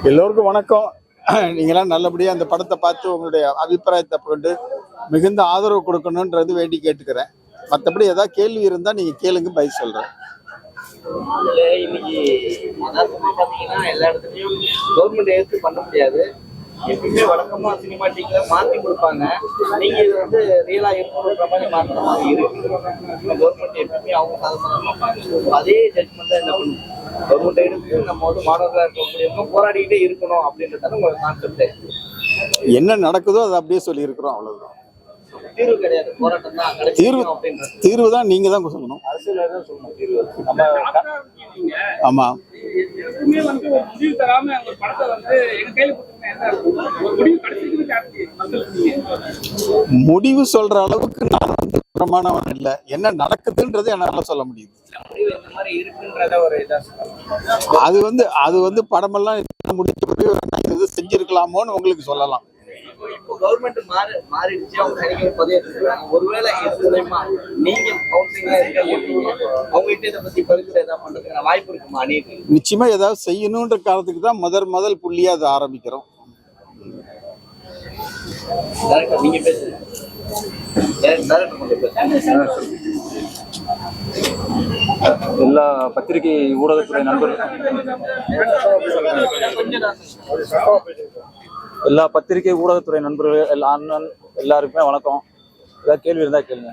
எல்லோருக்கும் வணக்கம். நீங்களாம் நல்லபடியா அந்த படத்தை பார்த்து உங்களுடைய அபிப்பிராயத்தை கொண்டு மிகுந்த ஆதரவு கொடுக்கணுன்றது வேண்டி கேட்டுக்கிறேன். மற்றபடி ஏதாவது கேள்வி இருந்தா நீங்க கேளுங்க, பதில் சொல்றேன். இன்னைக்கு பாத்தீங்கன்னா எல்லா இடத்துலயும் கவர்மெண்ட் எடுத்து பண்ண முடியாது. எப்பயுமே வழக்கமா சினிமாட்டிக்ல மாத்தி கொடுப்பாங்க. நீங்க இது வந்து ரியலா இருக்கணுன்ற மாதிரி மாத்திர மாதிரி இருக்கு. கவர்மெண்ட் எப்பயுமே அவங்க சாதனை அதே ஜட்மெண்ட் தான் என்ன பண்ணும். கவர்மெண்ட் எடுத்து நம்ம வந்து மாணவர்களா இருக்கக்கூடியவங்க போராடிக்கிட்டே இருக்கணும் அப்படின்றதால உங்க கான்செப்ட். என்ன நடக்குதோ அதை அப்படியே சொல்லி இருக்கிறோம், அவ்வளவுதான். தீர்வு கிடையாது, போராட்டம் தான். தீர்வு தான் நீங்க தான் சொல்லணும். அரசியல் தான் சொல்லணும் தீர்வு. ஆமா, முடிவு சொல்ற அளவுக்கு நான் வந்து பிரமாணம் இல்லை. என்ன நடக்குதுன்றது என்னால சொல்ல முடியுது. அது வந்து படமெல்லாம் முடிச்ச பிறகு செஞ்சிருக்கலாமோன்னு உங்களுக்கு சொல்லலாம். கவர்மெண்ட் மாறிடுச்சு, அவங்க தனியாக பதவியேற்றாங்க. ஒருவேளை நீங்க அவங்க கிட்ட இதை பத்தி பரிந்துரை ஏதாவது பண்றதுக்கு வாய்ப்பு இருக்குமா? நிச்சயமா ஏதாவது செய்யணும்ன்ற காரணத்துக்கு தான் முதல் புள்ளியா அதை ஆரம்பிக்கிறோம். நீங்க பேசுங்க. எல்லா பத்திரிகை ஊடகத்துறை நண்பர்கள், எல்லா பத்திரிகை ஊடகத்துறை நண்பர்கள், அண்ணன் எல்லாருக்குமே வணக்கம். ஏதாவது கேள்வி இருந்தா கேளுங்க.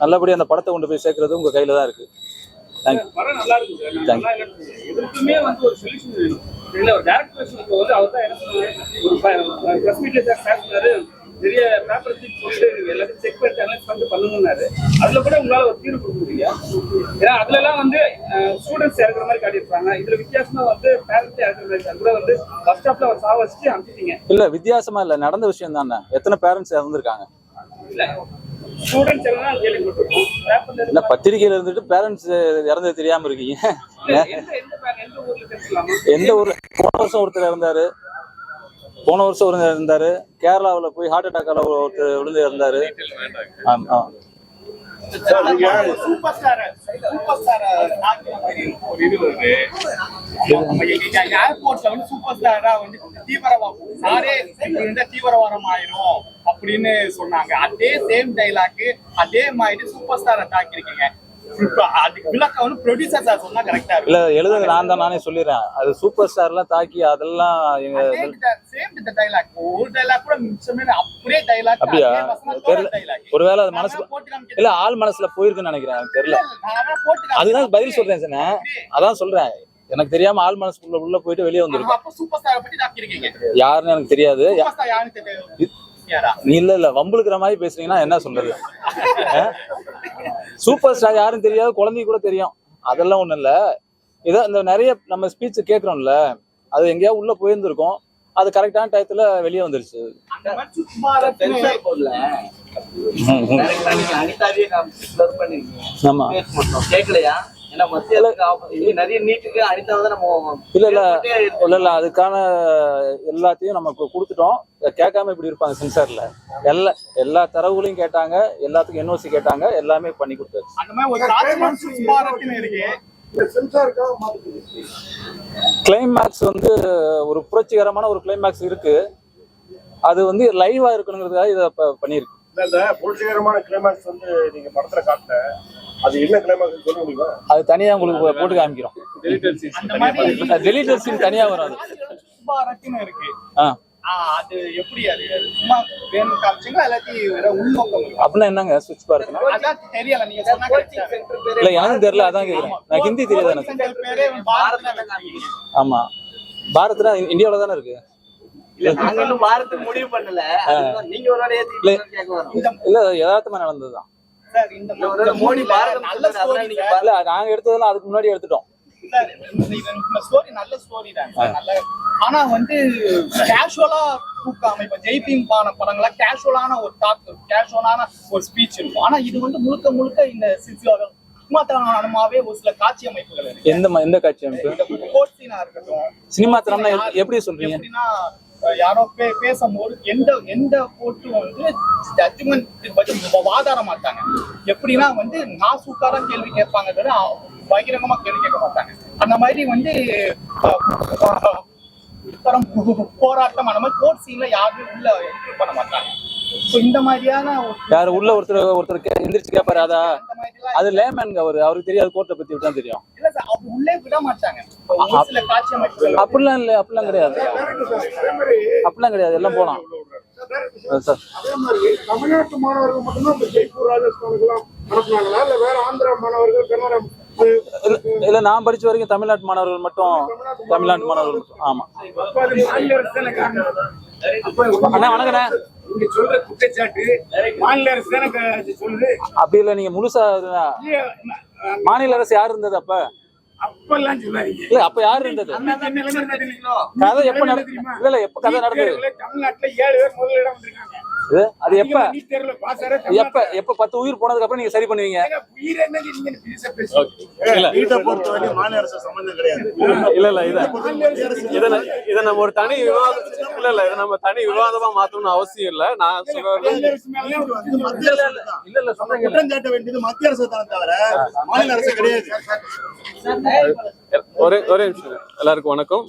நல்லபடியாக அந்த படத்தை கொண்டு போய் சேர்க்கறது உங்க கையில தான் இருக்கு. நிறைய பேப்பர் சொல்லிட்டு எல்லாத்தையும் செக் பண்ணி அனலைஸ் பண்ணி பண்ணணும்னாரு. அதுல கூட உங்களால ஒரு தீர்வு கொடுக்க முடியல. ஏன்னா அதுல எல்லாம் வந்து ஸ்டூடெண்ட்ஸ் இறக்குற மாதிரி காட்டியிருப்பாங்க. இதுல வித்தியாசமா வந்து பேரண்ட்ஸ் இறக்குற மாதிரி அது கூட வந்து பஸ் ஸ்டாப்ல ஒரு சாவ வச்சுட்டு அனுப்பிட்டீங்க. இல்ல வித்தியாசமா இல்ல, நடந்த விஷயம் தானே. எத்தனை பேரண்ட்ஸ் இறந்துருக்காங்க? இல்ல ஸ்டூடெண்ட்ஸ் எல்லாம் கேள்விப்பட்டிருக்கோம். பேப்பர்ல இல்ல பத்திரிகையில இருந்துட்டு பேரண்ட்ஸ் இறந்தது தெரியாம இருக்கீங்க. எந்த ஊர்ல? போன வருஷம் ஒருத்தர் இறந்தாரு. கேரளாவில் போய் ஹார்ட் அட்டாக்கால ஒருத்தர் விழுந்து இறந்தாரு. தீவிரவாதம் ஆயிரும் அப்படின்னு சொன்னாங்க. அதே சேம் டைலாக் அதே மாதிரி சூப்பர் ஸ்டாரை தாக்கிருக்கீங்க. இல்ல எழுதுறது நானே சொல்லிடுறேன். அது சூப்பர் ஸ்டார் எல்லாம் தாக்கி அதெல்லாம் அப்படியா ஒருவேளை அது மனசுல இல்ல ஆள் மனசுல போயிருக்குன்னு நினைக்கிறேன், தெரியல. அதுதான் பதில் சொல்றேன் சார். அதான் சொல்றேன், எனக்கு தெரியாம ஆள் மனசுக்குள்ள உள்ள போயிட்டு வெளியே வந்துருக்கு. யாருன்னு எனக்கு தெரியாது. இல்ல வம்புழுக்கிற மாதிரி பேசுறீங்கன்னா என்ன சொல்றது? சூப்பர் ஸ்டார் யாரும் தெரியாது, குழந்தைங்க கூட தெரியும். அதெல்லாம் ஒண்ணும் இல்ல. இதை இந்த நிறைய நம்ம ஸ்பீச் கேட்கறோம்ல, அது எங்கேயாவது உள்ள போயிருந்திருக்கோம். அது கரெக்டான டயத்துல வெளியே வந்துருச்சு. ஆமா இல்ல அதுக்கான எல்லாத்தையும் நமக்கு கொடுத்துட்டோம். கேட்காம இப்படி இருப்பாங்க சென்சார்ல. எல்லா தரவுகளையும் கேட்டாங்க, எல்லாத்துக்கும் என்ஓசி கேட்டாங்க, எல்லாமே பண்ணி கொடுத்தாச்சு. கிளைமேக்ஸ் வந்து ஒரு புரட்சிகரமான ஒரு கிளைமேக்ஸ் இருக்கு. அது வந்து லைவா இருக்கணுங்கிறதுக்காக இதை பண்ணிருக்கு. புரட்சிகரமான கிளைமேக்ஸ் வந்து நீங்க படத்துல காட்ட அது என்ன கிளைமேக்ஸ் சொல்ல முடியுமா? அது தனியா உங்களுக்கு போட்டு காமிக்கிறோம். டெலிட்டட் சீன் தனியா வரும். அது இருக்கு. அது எப்படி அது சும்மா வேணும் காமிச்சீங்களா எல்லாத்தையும் உள்நோக்கம் அப்படின்னா என்னங்க சுவிட்ச் பாருங்க? அதான் தெரியல, நீங்க சொன்னா இல்ல எனக்கு தெரியல, அதான் கேக்குறேன். நான் ஹிந்தி தெரியாது எனக்கு. ஆமா பாரத்னா இந்தியாவில தானே இருக்கு. இல்ல யதார்த்தமா நடந்ததுதான். நாங்க எடுத்ததெல்லாம் அதுக்கு முன்னாடி எடுத்துட்டோம். ஆனா வந்து கேஷுவலா தூக்காம இப்ப ஜெய்பீம் படங்களா கேஷுவலான ஒரு டாக், கேஷுவலான ஒரு ஸ்பீச் இருக்கும். ஆனா இது வந்து முழுக்க முழுக்க இந்த சினிமாத்தனமாவே ஒரு சில காட்சி அமைப்புகள் இருக்கு. எந்த காட்சி அமைப்பு? கோர்ட் சீனா இருக்கட்டும். சினிமாத்தனம்னா எப்படி சொல்றீங்க? எப்படின்னா யாரோ பேசும்போது எந்த கோர்ட்டும் வந்து ஜட்ஜ்மெண்ட் வச்சு வாதாட மாட்டாங்க. எப்படின்னா வந்து நாசூக்கார கேள்வி கேட்பாங்க, பகிரங்கமா கேள்வி கேட்க மாட்டாங்க. அந்த மாதிரி வந்து போராட்டம் அந்த மாதிரி கோர்ட் சீன்ல யாருமே உள்ள என்ட்ரி பண்ண மாட்டாங்க. இந்த மாதிரியான யாரு உள்ள ஒருத்தர் எந்திரிச்சு கேட்பாரு, அது லேமேன் அவருக்கு தெரியாது, கோர்ட்டை பத்தி தான் தெரியும். இல்ல சார், அவங்க உள்ளே விட மாட்டாங்க. சில காட்சி அமைப்புகள் அப்படிலாம் இல்ல, அப்படிலாம் கிடையாது, அப்படிலாம் கிடையாது, எல்லாம் போலாம் சார். அதே மாதிரி தமிழ்நாட்டு மாணவர்கள் மட்டும்தான் இப்ப ஜெய்ப்பூர் ராஜஸ்தானுக்குலாம் அனுப்புனாங்களா இல்ல வேற ஆந்திரா மாணவர்கள் கர்நாடகா? இல்ல நான் படிச்ச வரைக்கும் தமிழ்நாட்டு மாணவர்கள் மட்டும், தமிழ்நாட்டு மாணவர்கள் மட்டும். ஆமா அண்ணா வணக்கண்ணே. நீங்க சொல்ற குற்றச்சாட்டு மாநில அரசு தானே சொல்லுது. அப்படி இல்ல, நீங்க முழுசா மாநில அரசு யாரு இருந்தது அப்ப? அப்பெல்லாம் சொல்லாதீங்க. இல்ல அப்ப யாரு இருந்தது? கதை எப்ப இல்ல எப்ப கதை நடந்தது? தமிழ்நாட்டுல 7 பேர் முதலிடம் வந்திருக்காங்க. அது எப்ப 10 உயிர் போனதுக்கு அப்புறம் நீங்க சரி பண்ணுவீங்க? வீட்டை பொறுத்தவரை மாநில அரசு சம்பந்தம் கிடையாது. இல்ல இத நம்ம ஒரு தனி விவாதம் இத நம்ம தனி விவாதமா மாத்தணும்னு அவசியம் இல்ல. நான் குற்றஞ்சாட்ட வேண்டியது மத்திய அரசு தான் தவிர மாநில அரசு கிடையாது. ஒரே நிமிஷம். எல்லாருக்கும் வணக்கம்.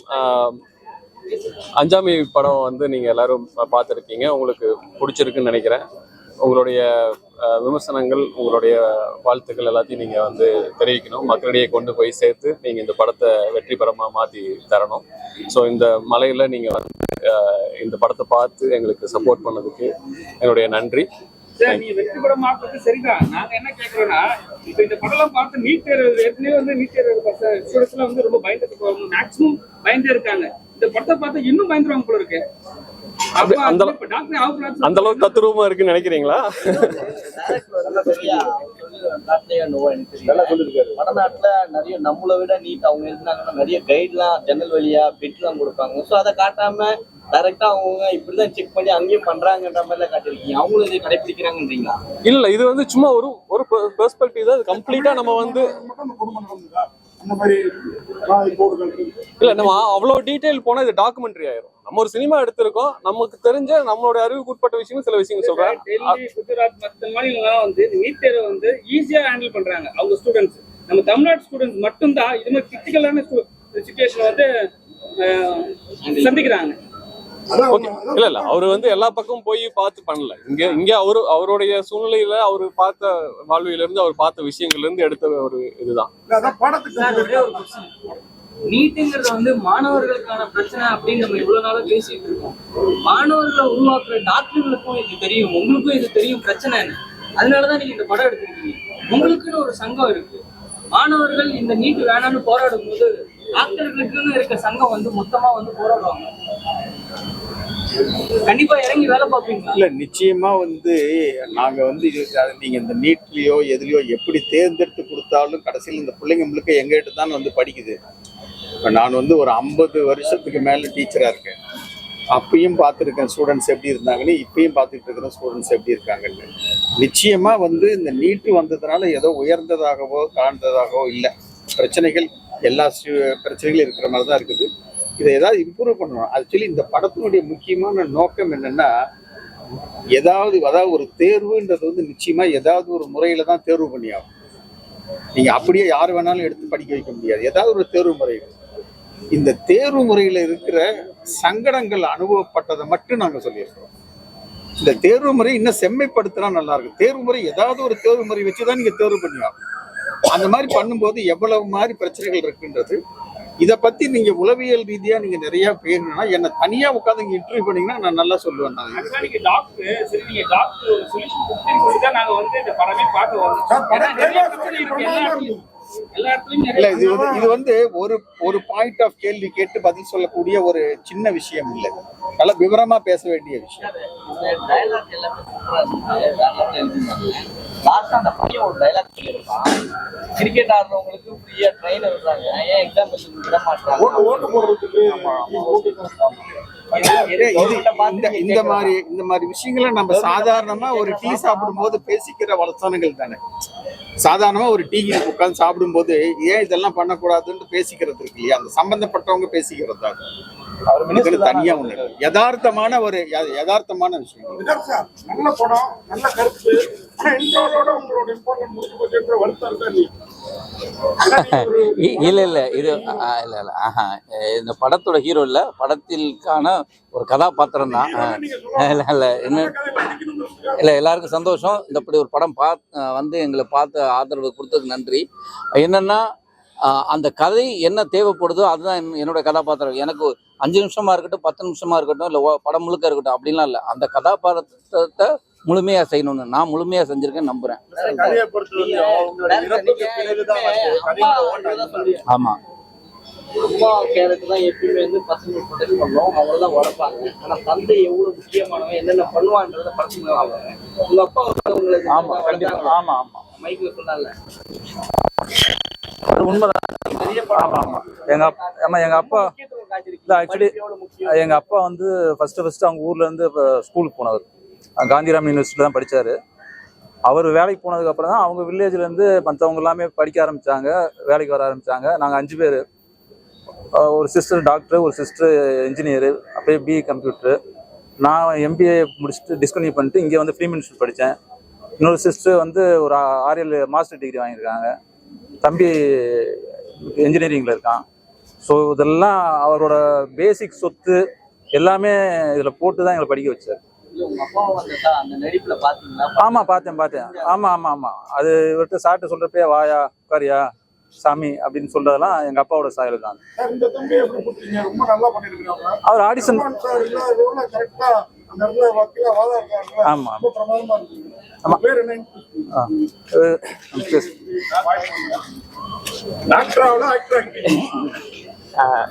அஞ்சாமி படம் வந்து நீங்க எல்லாரும் பார்த்துருக்கீங்க, உங்களுக்கு பிடிச்சிருக்குன்னு நினைக்கிறேன். உங்களுடைய விமர்சனங்கள், உங்களுடைய வாழ்த்துக்கள் எல்லாத்தையும் நீங்க வந்து தெரிவிக்கணும், மக்களிடையே கொண்டு போய் சேர்த்து நீங்க இந்த படத்தை வெற்றி பெறமா மாத்தி தரணும். ஸோ இந்த மலையில நீங்க வந்து இந்த படத்தை பார்த்து எங்களுக்கு சப்போர்ட் பண்ணதுக்கு என்னுடைய நன்றி. சார், நீங்க வெற்றி படம் மாற்றது சரிதான். நாங்க என்ன கேட்கறோம்னா, இப்ப இந்த படம் பார்த்து நீட் தேர்வு ஏற்கனவே வந்து நீட் தேர்வு ஸ்டூடெண்ட்ஸ் எல்லாம் வந்து ரொம்ப பயந்துட்டு மேக்ஸிமம் பயந்தே இருக்காங்க. இந்த படத்தை பார்த்து இன்னும் பயந்துருவாங்க போல இருக்கு. அந்த அளவுக்கு தத்துரூபமா இருக்குன்னு நினைக்கிறீங்களா? வடநாட்டுல நிறைய நம்மளை விட நீட் அவங்க இருந்தாங்கன்னா நிறைய கைட்லாம் ஜன்னல் வழியா பெட்லாம் கொடுப்பாங்க. ஸோ அதை காட்டாம டைரக்டா அவங்க இப்படிதான் செக் பண்ணி அங்கேயும் பண்றாங்கன்ற மாதிரி காட்டிருக்கீங்க. அவங்களும் இதை கடைபிடிக்கிறாங்கன்றீங்களா? இல்ல, இது வந்து சும்மா ஒரு பெர்ஸ்பெக்டிவ் தான். கம்ப்ளீட்டா நம்ம வந்து இல்ல, நம்ம அவ்வளவு டீடைல் போனா இது டாக்குமெண்ட்ரி ஆயிரும். நம்ம ஒரு சினிமா எடுத்திருக்கோம், நமக்கு தெரிஞ்ச நம்மளோட அறிவுக்கு உட்பட்ட விஷயங்கள் சில விஷயங்கள் சொல்றேன். டெல்லி, குஜராத் மற்ற மாநிலங்கள்லாம் வந்து நீட் தேர்வை வந்து ஈஸியா ஹேண்டில் பண்றாங்க அவங்க ஸ்டூடெண்ட்ஸ். நம்ம தமிழ்நாட்டு ஸ்டூடெண்ட்ஸ் மட்டும்தான் இது மாதிரி கிரிட்டிக்கலான சிச்சுவேஷன் வந்து சந்திக்கிறாங்க. இல்ல அவரு வந்து எல்லா பக்கமும் போய் பார்த்து பண்ணல. இங்க அவருடைய சூழ்நிலையில அவரு பார்த்த வாழ்வில இருந்து அவர் பார்த்த விஷயங்கள்ல இருந்து எடுத்த ஒரு இதுதான். நீட்டுங்கிறது வந்து மாணவர்களுக்கான பிரச்சனை அப்படின்னு நம்ம இவ்வளவு நாளா பேசிட்டு இருக்கோம். மாணவர்களை உருவாக்குற டாக்டர்களுக்கும் இது தெரியும், உங்களுக்கும் இது தெரியும் பிரச்சனை என்ன. அதனாலதான் நீங்க இந்த படம் எடுத்துருக்கீங்க. உங்களுக்குன்னு ஒரு சங்கம் இருக்கு. மாணவர்கள் இந்த நீட்டு வேணாம்னு போராடும் போது டாக்டர்களுக்குன்னு இருக்க சங்கம் வந்து மொத்தமா வந்து போராடுவாங்க. கண்டிப்பா இறங்கி வேலை பார்ப்பீங்களா? இல்ல நிச்சயமா வந்து நாங்க வந்து நீங்க இந்த நீட்லயோ எதுலயோ எப்படி தேர்ந்தெடுத்து கொடுத்தாலும் கடைசியில் இந்த பிள்ளைங்க முழுக்க எங்கிட்ட தான் வந்து படிக்குது. இப்போ நான் வந்து ஒரு 50 வருஷத்துக்கு மேல டீச்சரா இருக்கேன். அப்பயும் பார்த்துருக்கேன் ஸ்டூடெண்ட்ஸ் எப்படி இருந்தாங்கன்னு, இப்பயும் பார்த்துட்டு இருக்கிற ஸ்டூடெண்ட்ஸ் எப்படி இருக்காங்கன்னு. நிச்சயமா வந்து இந்த நீட்டு வந்ததுனால ஏதோ உயர்ந்ததாகவோ தாழ்ந்ததாகவோ இல்லை. பிரச்சனைகள் எல்லா பிரச்சனைகளும் இருக்கிற மாதிரி தான் இருக்குது. இதை ஏதாவது இம்ப்ரூவ் பண்ணணும். ஆக்சுவலி இந்த படத்தினுடைய முக்கியமான நோக்கம் என்னன்னா, அதாவது ஒரு தேர்வுன்றது வந்து நிச்சயமா ஏதாவது ஒரு முறையில தான் தேர்வு பண்ணி ஆகும். நீங்க அப்படியே யார் வேணாலும் எடுத்து படிக்க வைக்க முடியாது. ஏதாவது ஒரு தேர்வு முறை. இந்த தேர்வு முறையில இருக்கிற சங்கடங்கள் அனுபவப்பட்டதை மட்டும் நாங்க சொல்லியிருக்கிறோம். இந்த தேர்வு முறை இன்னும் செம்மைப்படுத்தினா நல்லா இருக்கும். தேர்வு முறை ஏதாவது ஒரு தேர்வு முறை வச்சுதான் நீங்க தேர்வு பண்ணி ஆகும். அந்த மாதிரி பண்ணும்போது எவ்வளவு மாதிரி பிரச்சனைகள் இருக்குன்றது, இதை பத்தி நீங்க உளவியல் ரீதியா நீங்க நிறைய பேருனா என்ன தனியா உட்காந்து இங்க இன்டர்வியூ பண்ணீங்கன்னா நான் நல்லா சொல்லுவேன். நீங்க டாக்டர், சரி நீங்க டாக்டர் ஒரு சொல்யூஷன் கொடுத்தா நாங்க வந்து இந்த படமே பார்க்க வரோம். எல்லா இடத்துலயும் இல்ல, இது வந்து ஒரு பாயிண்ட் ஆஃப் கேள்வி கேட்டு பதில் சொல்லக்கூடிய ஒரு சின்ன விஷயம் இல்லை. நல்லா விவரமா பேச வேண்டிய விஷயம். லாஸ்டா அந்த பையன் ஒரு டைலாக் சொல்லியிருப்பான், கிரிக்கெட் ஆடுறவங்களுக்கு ஃப்ரீயா ட்ரெயின் விடுறாங்க, ஏன் எக்ஸாமினேஷன் விட மாட்டாங்க. ஓட்டு போடுறதுக்கு இந்த மாதிரி விஷயங்களை நம்ம சாதாரணமா ஒரு டீ சாப்பிடும் போது பேசிக்கிற வசனங்கள் தானே. சாதாரணமா ஒரு டீ உட்கார்ந்து சாப்பிடும் போது ஏன் இதெல்லாம் பண்ணக்கூடாதுன்னு பேசிக்கிறது இருக்கு இல்லையா, அந்த சம்பந்தப்பட்டவங்க பேசிக்கிறது தான். தனியா ஒண்ணு யதார்த்தமான விஷயம். நல்ல படம், நல்ல கருத்து, ஆனா இன்ட்ரோலோட உங்களோட இம்பார்ட்டன்ட் முடிஞ்சு போச்சுன்ற வருத்தம் இருக்கா இல்லையா? இல்ல இது இல்ல இந்த படத்தோட ஹீரோ இல்ல, படத்திற்கான ஒரு கதாபாத்திரம் தான். இல்ல எல்லாருக்கும் சந்தோஷம். இப்படி ஒரு படம் வந்து எங்களை பார்த்து ஆதரவு கொடுத்ததுக்கு நன்றி. என்னன்னா அந்த கதை என்ன தேவைப்படுதோ அதுதான் என்னோட கதாபாத்திரம். எனக்கு 5 நிமிஷமா இருக்கட்டும், 10 நிமிஷமா இருக்கட்டும், இல்ல படம் முழுக்க இருக்கட்டும் அப்படின்லாம் இல்லை. அந்த கதாபாத்திரத்தை முழுமையா செய்யணும்னு நான் முழுமையா செஞ்சிருக்கேன்னு நம்புறேன். ஆமா, அம்மா கேரக்டர் தான் எப்பயுமே வந்து பசங்க ப்ரொடெக்ட் பண்ணுவோம், அவங்க தான் உழைப்பாங்க. ஆனா தந்தை எவ்வளவு முக்கியமானவன், என்னென்ன பண்ணுவான்றத பசங்க ஆவாங்க. உங்க அப்பா வந்து உங்களுக்கு ஆமா கண்டிப்பா. ஆமா மைக்ல சொன்னால அது உண்மைதான். எங்க அப்பா ஆக்சுவலி எங்க அப்பா வந்து ஃபர்ஸ்ட் அவங்க ஊர்ல இருந்து ஸ்கூலுக்கு போனவர். காந்திராம் யூனிவர்சிட்டியில தான் படிச்சாரு. அவர் வேலைக்கு போனதுக்கு அப்புறம் தான் அவங்க வில்லேஜ்ல இருந்து மற்றவங்க எல்லாமே படிக்க ஆரம்பிச்சாங்க, வேலைக்கு வர ஆரம்பிச்சாங்க. நாங்கள் 5 பேர், ஒரு சிஸ்டர் டாக்டர், ஒரு சிஸ்டர் இன்ஜினியரு, அப்படியே பிஇ கம்ப்யூட்டரு. நான் எம்பிஏ முடிச்சுட்டு டிஸ்கன்டினியூ பண்ணிட்டு இங்கே வந்து ஃப்ரீ மினிஸ்டர் படித்தேன். இன்னொரு சிஸ்டர் வந்து ஒரு 6-7 மாஸ்டர் டிகிரி வாங்கியிருக்காங்க. தம்பி இன்ஜினியரிங்கில் இருக்கான். ஸோ இதெல்லாம் அவரோட பேசிக் சொத்து எல்லாமே இதில் போட்டு தான் எங்களை படிக்க வச்சார். ஆமாம் பார்த்தேன். ஆமாம் அது இவர்கிட்ட சாப்பிட்டு சொல்கிறப்பே வாயா உட்காரியா சாமி அப்படின்னு சொல்றதெல்லாம் எங்க அப்பாவோட சாயல் தான். அவர் ஆடிஷன் ஆமா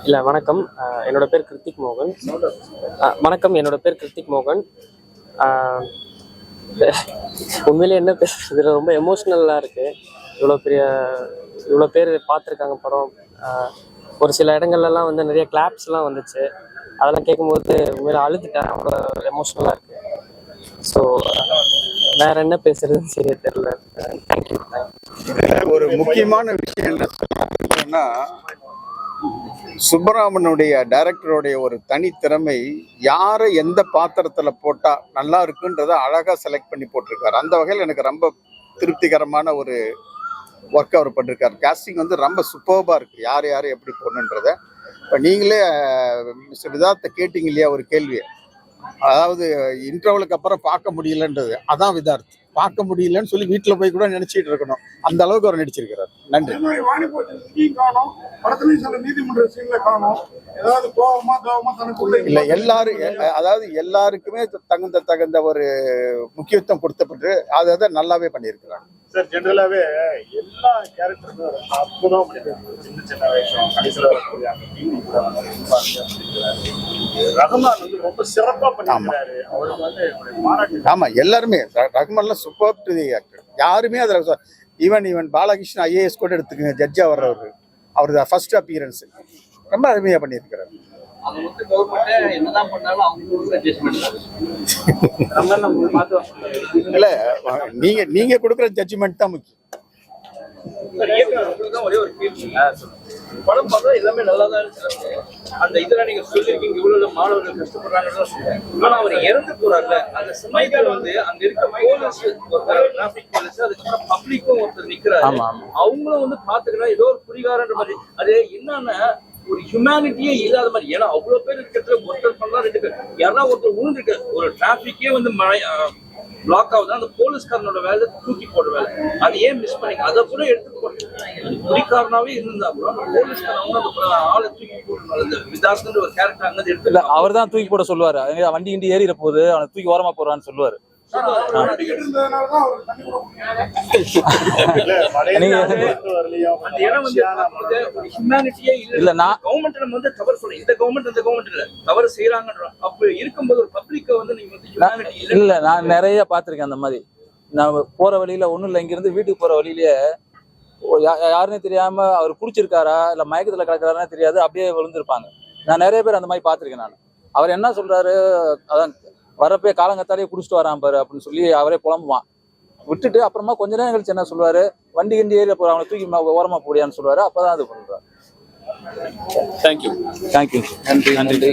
இல்ல வணக்கம், என்னோட பேர் கிருத்திக் மோகன். உண்மையிலே என்ன பேசுறது, ரொம்ப எமோஷ்னலா இருக்கு. இவ்வளோ பேர் பார்த்துருக்காங்க படம். ஒரு சில இடங்கள்லாம் வந்து நிறைய கிளாப்ஸ்லாம் வந்துச்சு. அதெல்லாம் கேட்கும்போது உண்மையில அழுதுட்டேன், அவ்வளோ எமோஷ்னலாக இருக்கு. ஸோ வேற என்ன பேசுறதுன்னு சரியா தெரியல. தேங்க்யூ. ஒரு முக்கியமான விஷயம் என்ன சொன்னா, சுப்பராமனுடைய டைரக்டருடைய ஒரு தனித்திறமை, யாரை எந்த பாத்திரத்துல போட்டா நல்லா இருக்குன்றத அழகா செலக்ட் பண்ணி போட்டிருக்காரு. அந்த வகையில் எனக்கு ரொம்ப திருப்திகரமான ஒரு ஒர்க் அவர் பண்ணிருக்காரு. காஸ்டிங் வந்து ரொம்ப சூப்பர்பா இருக்கு, யார் எப்படி போடணுன்றத. இப்போ நீங்களே மிஸ்டர் விதார்த்தை கேட்டீங்க இல்லையா ஒரு கேள்வி, அதாவது இன்டர்வலுக்கு அப்புறம் பார்க்க முடியலன்றது. அதான் விதார்த், பார்க்க முடியலன்னு சொல்லி வீட்டில் போய் கூட நினைச்சிட்டு இருக்கணும், அந்த அளவுக்கு அவர் நடிச்சிருக்கிறார். நன்றி. இல்ல எல்லாரும், அதாவது எல்லாருக்குமே தகுந்த ஒரு முக்கியத்துவம் கொடுத்தப்பட்டு அதை நல்லாவே பண்ணியிருக்கிறாங்க. சார் ஜெனரலாவே எல்லா கேரக்டருமே அற்புதம் பண்ணிருக்காங்க. சின்ன வயசு கடைசியில் ரஹ்மான் வந்து ரொம்ப சிறப்பா பண்ணிருக்காரு. அவருக்கு வந்து பாராட்டு. ஆமா, எல்லாருமே ரஹ்மான்லாம் சூப்பர் ஆக்டர். யாருமே அதுல ஈவன் பாலகிருஷ்ணன் IAS கூட எடுத்துக்கங்க, ஜட்ஜா வர்றவர், அவருக்கு ஃபர்ஸ்ட் அப்பியரன்ஸ் ரொம்ப அருமையா பண்ணியிருக்கிறாரு. இல்ல நீங்க கொடுக்குற ஜட்ஜ்மெண்ட் தான் முக்கியம். ஒரே ஒரு கேள்வி, படம் பார்த்தா எல்லாமே நல்லா தான் இருக்கு. அந்த இதெல்லாம் நீங்க சொல்லிருக்கீங்க, இவ்வளவு மாணவர்கள் கஷ்டப்படுறாங்கன்னு சொல்றேன். ஆனா அவர் இறந்து போறாருல, அந்த சமயத்துல வந்து அங்க இருக்க போலீஸ், டிராபிக் போலீஸ், அதுக்கப்புறம் பப்ளிக்கும் ஒருத்தர் நிக்கிறாரு, அவங்களும் வந்து பாத்துக்கிட்டா ஏதோ ஒரு குறிகாரன்ற மாதிரி. அது என்னன்னா ஒரு ஹியூமனிட்டியே இல்லாத மாதிரி. ஏன்னா அவ்வளவு பேர் இருக்கிறது, ஒருத்தர் பண்ணலாம் 2 பேர், யாராவது ஒருத்தர் ஊந்துருக்கு, ஒரு டிராபிக்கே வந்து பிளாக் ஆகுது, அந்த போலீஸ்காரனோட வேலை தூக்கி போடுற வேலை. அது ஏன் மிஸ் பண்ணிக்க, அதை கூட எடுத்து போட்டு குறிக்காரனாவே இருந்தா கூட அந்த போலீஸ்காரங்க அந்த ஆளை தூக்கி போடணும். விதார்த்ன்ற ஒரு கேரக்டர் அங்கே எடுத்து அவர் தான் தூக்கி போட சொல்லுவாரு. வண்டி கிண்டி ஏறிற போது அவனை தூக்கி ஓரமா போடுறான்னு சொல்லுவாரு. இல்ல நான் நிறைய பாத்திருக்கேன் அந்த மாதிரி. நான் போற வழியில ஒண்ணும் இல்லை, இங்கிருந்து வீட்டுக்கு போற வழியிலேயே யாருன்னே தெரியாம அவர் குடிச்சிருக்காரா இல்ல மயக்கத்துல கிடக்குறாருன்னு தெரியாது, அப்படியே விழுந்திருப்பாங்க. நான் நிறைய பேர் அந்த மாதிரி பார்த்திருக்கேன். நான் அவர் என்ன சொல்றாரு, அதான் வரப்பே காலங்கத்தாலே குடிச்சிட்டு வரான் பாரு அப்படின்னு சொல்லி அவரே புலம்புவான். விட்டுட்டு அப்புறமா கொஞ்ச நேரம் கழிச்சு என்ன சொல்லுவாரு, வண்டி கிண்டி ஏரியா போற அவனை தூக்கி ஓரமா போடியான்னு சொல்லுவாரு. அப்பதான் அது பண்றாரு. தேங்க்யூ. தேங்க்யூ. நன்றி.